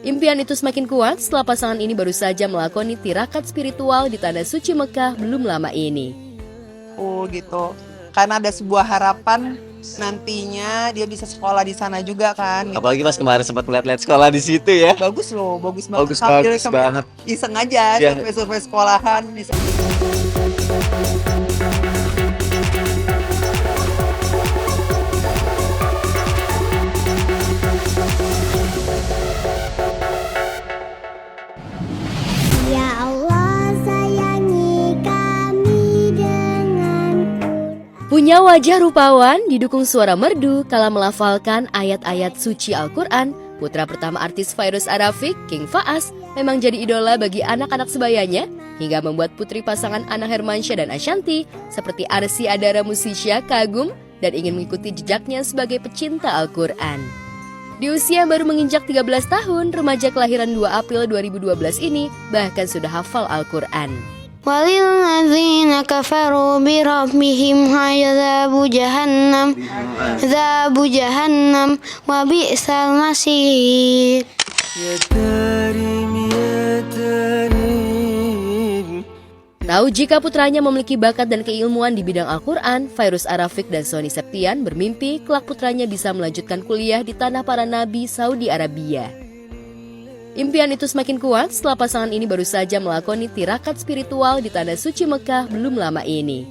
Impian itu semakin kuat setelah pasangan ini baru saja melakoni tirakat spiritual di Tanah Suci Mekah belum lama ini. Oh gitu, karena ada sebuah harapan nantinya dia bisa sekolah di sana juga kan. Gitu. Apalagi pas kemarin sempat lihat-lihat sekolah di situ ya. Bagus loh, bagus banget. Bagus banget. Iseng aja, Ya. survei sekolahan. Ya Allah sayangi kami dengan Punya wajah rupawan didukung suara merdu kala melafalkan ayat-ayat suci Al-Quran, putra pertama artis Fairuz Arafik, King Faas, memang jadi idola bagi anak-anak sebayanya, hingga membuat putri pasangan Anna Hermansyah dan Ashanti seperti Arsy Adara Musisya kagum dan ingin mengikuti jejaknya sebagai pecinta Al-Quran. Di usia baru menginjak 13 tahun, remaja kelahiran 2 April 2012 ini bahkan sudah hafal Al-Quran. walilladzina kafaru birabbihim dzabu jahannam wa bi'sal masir. Tahu jika putranya memiliki bakat dan keilmuan di bidang Al-Quran, Fairuz Arafik dan Sony Septian bermimpi kelak putranya bisa melanjutkan kuliah di tanah para nabi Saudi Arabia. Impian itu semakin kuat setelah pasangan ini baru saja melakoni tirakat spiritual di Tanah Suci Mekah belum lama ini.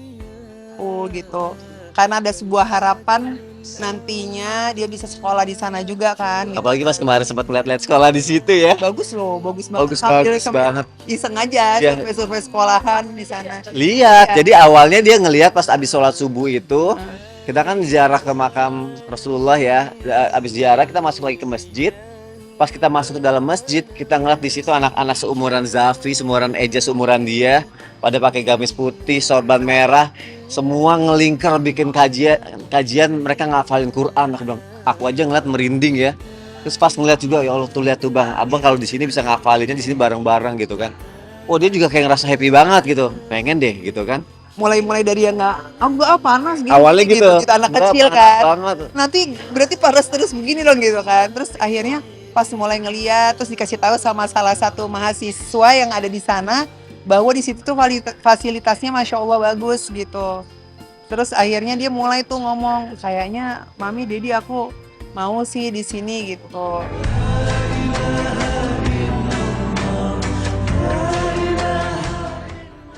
Oh gitu, karena ada sebuah harapan nantinya dia bisa sekolah di sana juga kan. Gitu. Apalagi pas kemarin sempat lihat-lihat sekolah di situ ya. Bagus loh, bagus banget. Bagus banget. Iseng aja, Ya. survei sekolahan di sana. Lihat, Ya. jadi awalnya dia ngelihat pas abis sholat subuh itu, kita kan ziarah ke makam Rasulullah ya. Abis ziarah kita masuk lagi ke masjid. Pas kita masuk ke dalam masjid, kita ngeliat di situ anak-anak seumuran Zafi, seumuran Eja, seumuran dia, pada pakai gamis putih, sorban merah, semua ngelingkar bikin kajian mereka ngafalin Quran. Aku aja ngeliat merinding ya. Terus pas ngeliat juga, ya Allah tuh lihat tuh bang, abang kalau di sini bisa ngafalinnya di sini bareng-bareng gitu kan. Oh dia juga kayak ngerasa happy banget gitu, pengen deh gitu kan. Mulai dari yang enggak panas gitu. Awalnya gitu, Kita anak enggak, kecil panas kan. banget. Nanti berarti panas terus begini dong gitu kan. Terus akhirnya pas mulai ngeliat, terus dikasih tahu sama salah satu mahasiswa yang ada di sana bahwa di situ tuh fasilitasnya masya Allah bagus gitu. Terus akhirnya dia mulai tuh ngomong, kayaknya mami, dedi aku mau sih di sini gitu.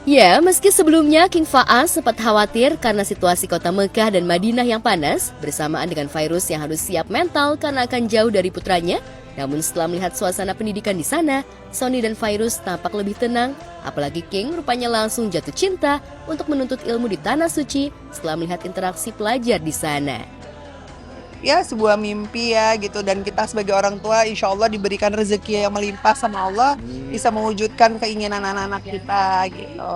Ya, meski sebelumnya King Faas sempat khawatir karena situasi kota Mekah dan Madinah yang panas, bersamaan dengan Fairuz yang harus siap mental karena akan jauh dari putranya. Namun setelah melihat suasana pendidikan di sana, Sony dan Fairuz tampak lebih tenang, apalagi King rupanya langsung jatuh cinta untuk menuntut ilmu di Tanah Suci setelah melihat interaksi pelajar di sana. Ya sebuah mimpi ya gitu, dan kita sebagai orang tua insya Allah diberikan rezeki yang melimpah sama Allah, bisa mewujudkan keinginan anak-anak kita gitu.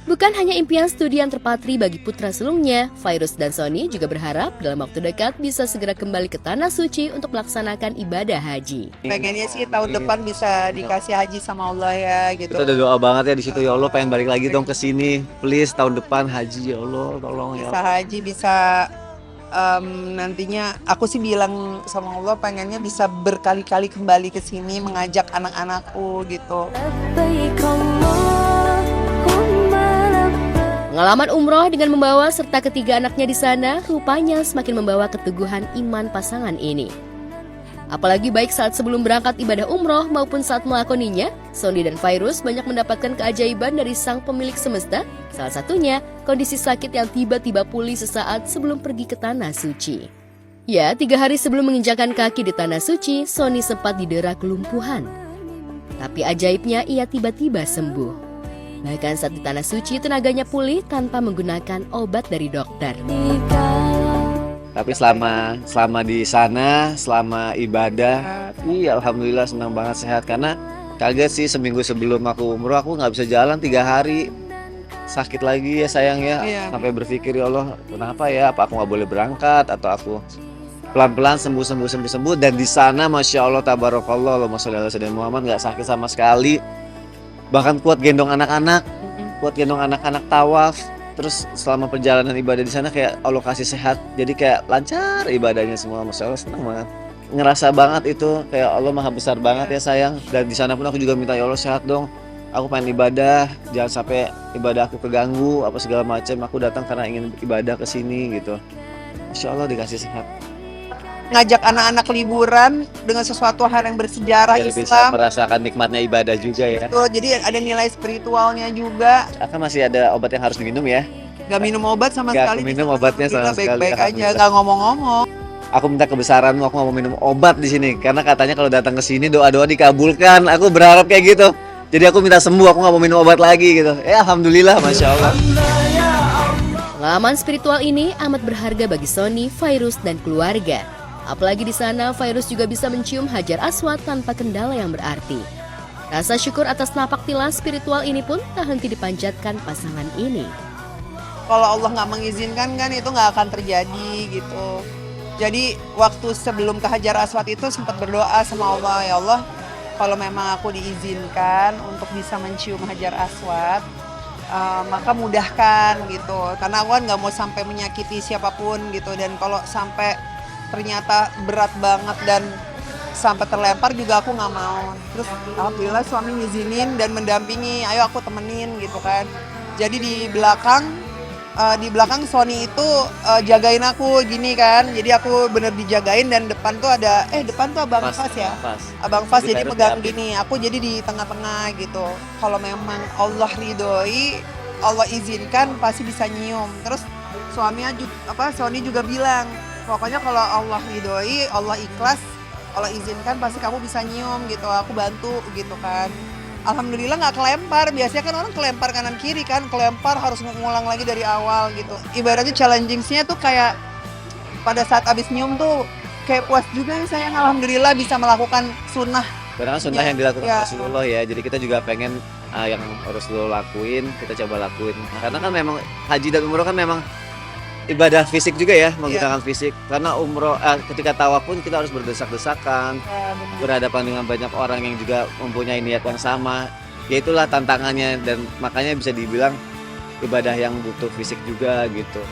Bukan hanya impian studi yang terpatri bagi putra sulungnya, Fairuz dan Sony juga berharap dalam waktu dekat bisa segera kembali ke Tanah Suci untuk melaksanakan ibadah haji. Pengennya sih tahun depan bisa dikasih haji sama Allah ya gitu. Kita udah doa banget ya di situ, ya Allah pengen balik lagi dong ke sini, please tahun depan haji ya Allah, tolong ya. Bisa haji, bisa nantinya aku sih bilang sama Allah pengennya bisa berkali-kali kembali ke sini mengajak anak-anakku gitu. Pengalaman umroh dengan membawa serta ketiga anaknya di sana rupanya semakin membawa keteguhan iman pasangan ini. Apalagi baik saat sebelum berangkat ibadah umroh maupun saat melakoninya, Sony dan Fairuz banyak mendapatkan keajaiban dari sang pemilik semesta. Salah satunya, kondisi sakit yang tiba-tiba pulih sesaat sebelum pergi ke Tanah Suci. Ya, 3 hari sebelum menginjakan kaki di Tanah Suci, Sony sempat didera kelumpuhan. Tapi ajaibnya ia tiba-tiba sembuh. Bahkan saat di Tanah Suci, tenaganya pulih tanpa menggunakan obat dari dokter. Tapi selama di sana, selama ibadah, iya alhamdulillah senang banget sehat. Karena kaget sih seminggu sebelum aku umroh aku nggak bisa jalan 3 hari, sakit lagi ya sayang ya. Iya. Sampai berpikir ya Allah kenapa ya, apa aku nggak boleh berangkat atau aku pelan-pelan sembuh. Dan di sana masya Allah tabarakallah, Allahumma sholli ala sayyidina Muhammad, nggak sakit sama sekali. Bahkan kuat gendong anak-anak tawaf. Terus selama perjalanan ibadah di sana kayak Allah kasih sehat, jadi kayak lancar ibadahnya semua, masya Allah senang banget. ngerasa banget itu kayak Allah maha besar banget ya sayang. Dan di sana pun aku juga minta ya Allah sehat dong. Aku pengen ibadah, jangan sampai ibadah aku keganggu apa segala macam. Aku datang karena ingin ibadah ke sini gitu. Insya Allah dikasih sehat. Ngajak anak-anak liburan dengan sesuatu hal yang bersejarah Biar bisa Islam. merasakan nikmatnya ibadah juga ya. Tuh, jadi ada nilai spiritualnya juga. Akan masih ada obat yang harus diminum ya. Gak minum obat sama Gak sekali. minum obatnya sama Alhamdulillah, sekali. baik-baik aja, Alhamdulillah. gak ngomong-ngomong. Aku minta kebesaranmu, aku nggak mau minum obat di sini karena katanya kalau datang ke sini doa-doa dikabulkan. Aku berharap kayak gitu. Jadi aku minta sembuh, aku nggak mau minum obat lagi gitu. Alhamdulillah, masya Allah. Pengalaman spiritual ini amat berharga bagi Sony, Fairuz, dan keluarga. Apalagi di sana, Fairuz juga bisa mencium Hajar Aswad tanpa kendala yang berarti. Rasa syukur atas napak tilas spiritual ini pun tak henti dipanjatkan pasangan ini. Kalau Allah nggak mengizinkan kan itu nggak akan terjadi gitu. Jadi waktu sebelum ke Hajar Aswad itu sempat berdoa sama Allah, ya Allah, kalau memang aku diizinkan untuk bisa mencium Hajar Aswad, maka mudahkan gitu. Karena aku kan nggak mau sampai menyakiti siapapun gitu. Dan kalau sampai ternyata berat banget dan sampai terlempar juga aku nggak mau. Terus alhamdulillah suami ngizinin dan mendampingi, ayo aku temenin gitu kan. Jadi di belakang Sony itu jagain aku gini kan, jadi aku bener dijagain dan depan tuh ada depan tuh abang Fas ya, abang Fas jadi pegang gini, aku jadi di tengah-tengah gitu. Kalau memang Allah ridhoi, Allah izinkan pasti bisa nyium. Terus Sony juga bilang, pokoknya kalau Allah ridhoi, Allah ikhlas, Allah izinkan pasti kamu bisa nyium gitu, aku bantu gitu kan. Alhamdulillah nggak kelempar, biasanya kan orang kelempar kanan kiri kan, kelempar harus ngulang lagi dari awal gitu. Ibaratnya challenging-nya tuh kayak pada saat abis nyium tuh kayak puas juga ya sayang, alhamdulillah bisa melakukan sunnah. Padahal sunnah yang dilakukan Ya. Rasulullah ya, jadi kita juga pengen yang Rasulullah lakuin, kita coba lakuin. Karena kan memang haji dan umroh kan memang ibadah fisik juga ya, menggunakan fisik. Karena umroh ketika tawaf pun kita harus berdesak-desakan, berhadapan dengan banyak orang yang juga mempunyai niat yang sama. Ya itulah tantangannya dan makanya bisa dibilang ibadah yang butuh fisik juga gitu.